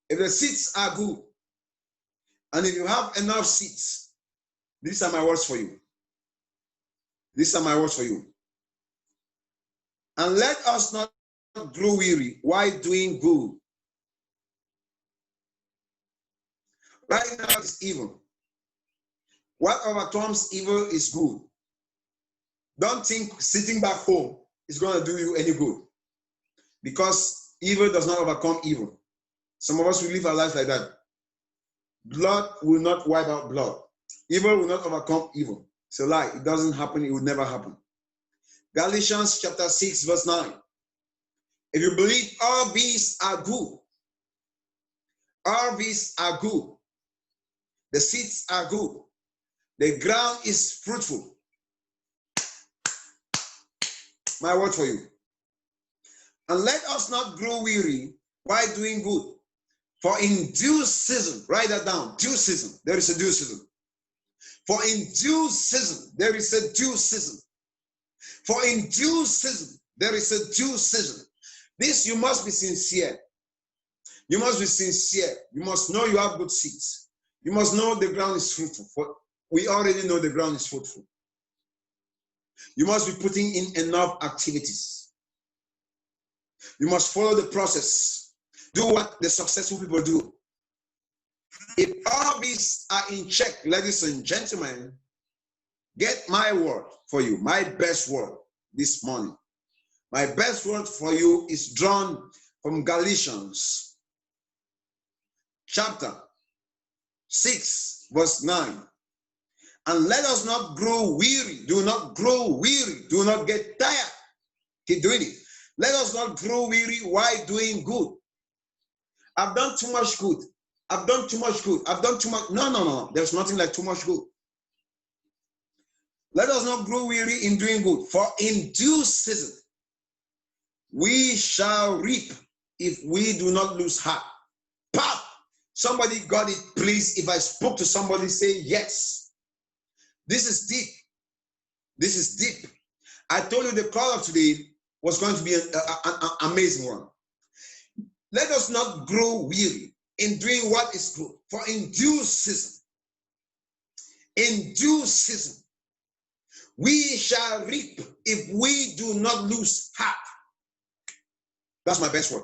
if the seeds are good, and if you have enough seeds, these are my words for you. These are my words for you. And let us not grow weary while doing good. Right now is evil. What overcomes evil is good. Don't think sitting back home is going to do you any good, because evil does not overcome evil. Some of us will live our life like that. Blood will not wipe out blood. Evil will not overcome evil. It's a lie. It doesn't happen. It will never happen. Galatians chapter 6 verse 9. If you believe all beasts are good, all beasts are good, the seeds are good, the ground is fruitful. My word for you. And let us not grow weary while doing good. For in due season, write that down, due season, there is a due season. For in due season, there is a due season. For in due season, there is a due season. This, you must be sincere. You must be sincere. You must know you have good seeds. You must know the ground is fruitful. For we already know the ground is fruitful. You must be putting in enough activities. You must follow the process. Do what the successful people do. If all these are in check, ladies and gentlemen, get my word for you, my best word this morning. My best word for you is drawn from Galatians chapter 6, verse 9. And let us not grow weary. Do not grow weary. Do not get tired. Keep doing it. Let us not grow weary while doing good. I've done too much good. I've done too much good. I've done too much. No. There's nothing like too much good. Let us not grow weary in doing good. For in due season, we shall reap if we do not lose heart. Pop! Somebody got it, please. If I spoke to somebody, say yes. This is deep. This is deep. I told you the call of today was going to be an amazing one. Let us not grow weary in doing what is good. For in due season, we shall reap if we do not lose heart. That's my best word.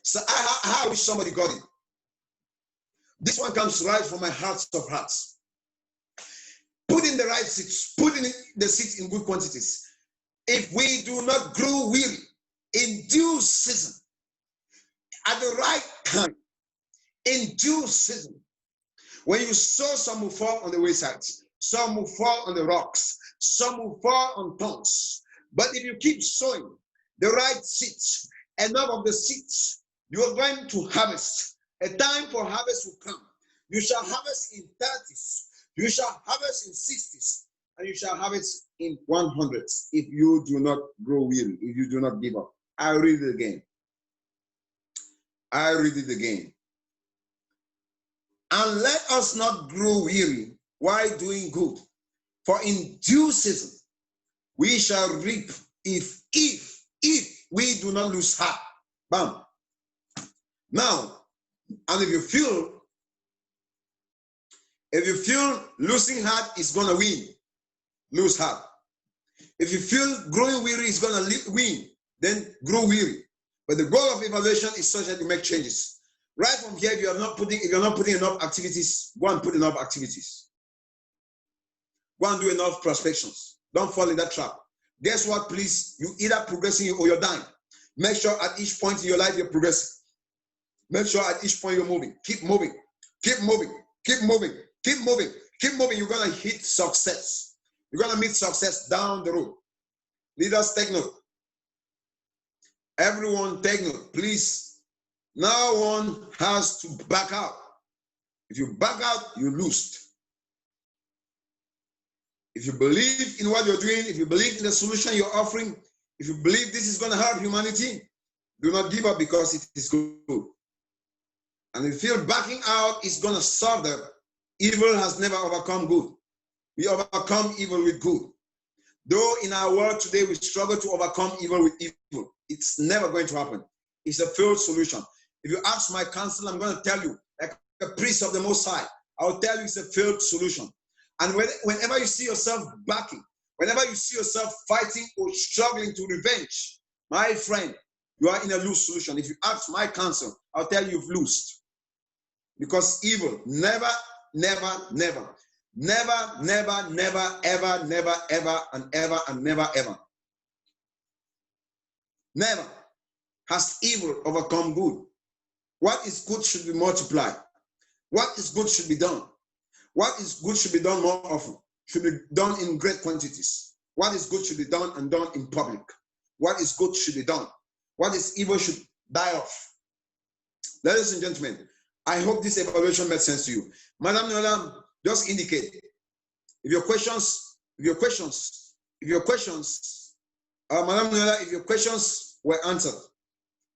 So I wish somebody got it. This one comes right from my heart of hearts. Put in the right seeds. Put in the seeds in good quantities. If we do not grow weary in due season, at the right time, in due season, when you sow, some will fall on the waysides, some will fall on the rocks, some will fall on thorns. But if you keep sowing the right seeds, enough of the seeds, you are going to harvest. A time for harvest will come. You shall harvest in 30s, you shall harvest in 60s, and you shall harvest in 100s if you do not grow weary, if you do not give up. I'll read it again. And let us not grow weary while doing good, for in due season we shall reap if we do not lose heart. Bam. Now, and if you feel losing heart is gonna win, lose heart. If you feel growing weary is gonna win, then grow weary. But the goal of evaluation is such that you make changes. Right from here, if you're not putting enough activities, go and put enough activities. Go and do enough prospections. Don't fall in that trap. Guess what, please? You either progressing or you're dying. Make sure at each point in your life you're progressing. Make sure at each point you're moving. Keep moving. Keep moving. Keep moving. Keep moving. Keep moving. You're going to hit success. You're going to meet success down the road. Leaders, take note. Everyone, take note. Please, no one has to back out. If you back out, you lose. If you believe in what you're doing, if you believe in the solution you're offering, if you believe this is going to help humanity, do not give up because it is good. And if you feel backing out is going to solve them, evil has never overcome good. We overcome evil with good. Though in our world today we struggle to overcome evil with evil, it's never going to happen. It's a failed solution. If you ask my counsel, I'm going to tell you, like a priest of the Most High, I'll tell you it's a failed solution. And whenever you see yourself backing, whenever you see yourself fighting or struggling to revenge, my friend, you are in a loose solution. If you ask my counsel, I'll tell you you've lost. Because evil never, never, never, never, never, never, ever, never, ever, and ever, and never, ever, never has evil overcome good. What is good should be multiplied. What is good should be done. What is good should be done more often, should be done in great quantities. What is good should be done and done in public. What is good should be done. What is evil should die off. Ladies and gentlemen, I hope this evaluation made sense to you. Madam Nola, just indicate if your questions, Madam Nola, if your questions were answered,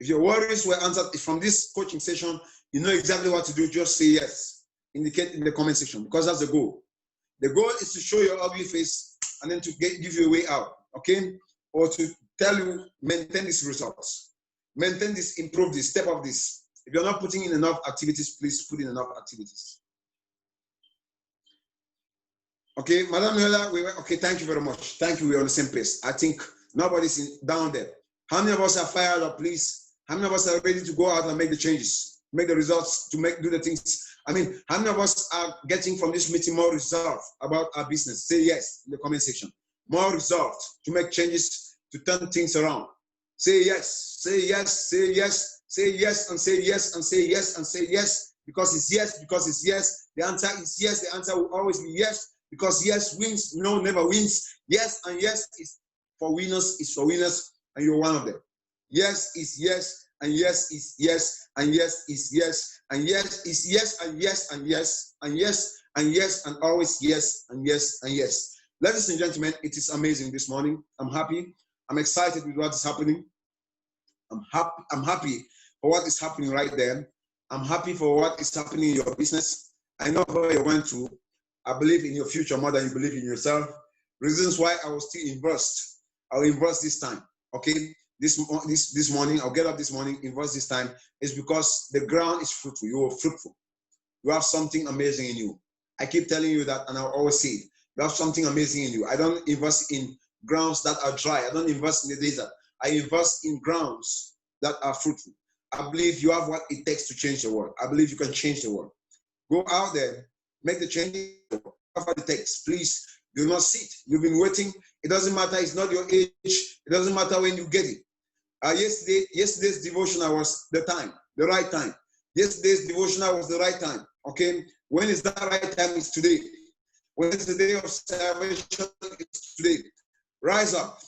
if your worries were answered from this coaching session, you know exactly what to do. Just say yes. Indicate in the comment section, because that's the goal. The goal is to show your ugly face and then to give you a way out, okay? Or to tell you, maintain these results. Maintain this, improve this, step up this. If you're not putting in enough activities, please put in enough activities. Okay, Madam Nola, okay, thank you very much. Thank you, we're on the same pace. I think nobody's down there. How many of us are fired up, please? How many of us are ready to go out and make the changes, make the results, to do the things? I mean, how many of us are getting from this meeting more resolve about our business? Say yes in the comment section. More resolve to make changes, to turn things around. Say yes, say yes, say yes, say yes, and say yes, and say yes, and say yes, because it's yes, because it's yes. The answer is yes. The answer will always be yes, because yes wins, no never wins. Yes, and yes is for winners, and you're one of them. Yes is yes, and yes is yes, and yes is yes, and yes is yes, and yes, and yes, and yes, and yes, and always yes, and yes, and yes. Ladies and gentlemen, it is amazing this morning. I'm happy. I'm excited with what is happening. I'm happy for what is happening right there. I'm happy for what is happening in your business. I know where you're going to. I believe in your future more than you believe in yourself. Reasons why I will still invest. I will invest this time. Okay, this morning, I'll get up this morning, invest this time, is because the ground is fruitful. You are fruitful. You have something amazing in you. I keep telling you that, and I'll always say it. You have something amazing in you. I don't invest in grounds that are dry. I don't invest in the desert. I invest in grounds that are fruitful. I believe you have what it takes to change the world. I believe you can change the world. Go out there, make the change. Have what it takes. Please do not sit. You've been waiting. It doesn't matter. It's not your age. It doesn't matter when you get it. Yesterday's devotional was the right time. Yesterday's devotional was the right time. Okay, when is that right time? It's today. When is the day of salvation? It's today. Rise up.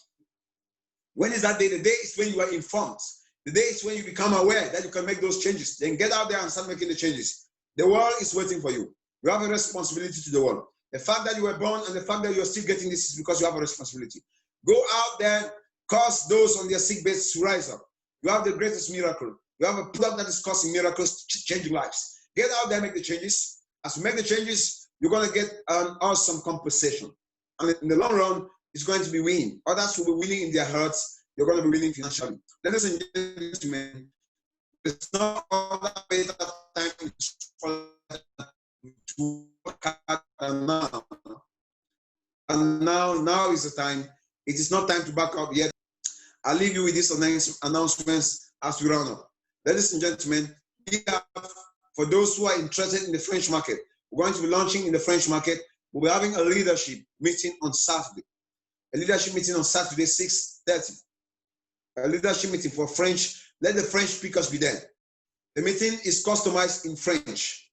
When is that day? The day is when you are informed. The day is when you become aware that you can make those changes. Then get out there and start making the changes. The world is waiting for you. You have a responsibility to the world. The fact that you were born and the fact that you're still getting this is because you have a responsibility. Go out there, cause those on their sick beds to rise up. You have the greatest miracle. You have a product that is causing miracles, changing lives. Get out there, make the changes. As you make the changes, you're going to get an awesome compensation. And in the long run, it's going to be winning. Others will be winning in their hearts. You're going to be winning financially. Ladies and gentlemen, it's not other better time to work hard now. And now is the time. It is not time to back up yet. I'll leave you with these announcements as we round up. Ladies and gentlemen, for those who are interested in the French market, we're going to be launching in the French market. We'll be having a leadership meeting on Saturday. A leadership meeting on Saturday, 6:30. A leadership meeting for French. Let the French speakers be there. The meeting is customized in French.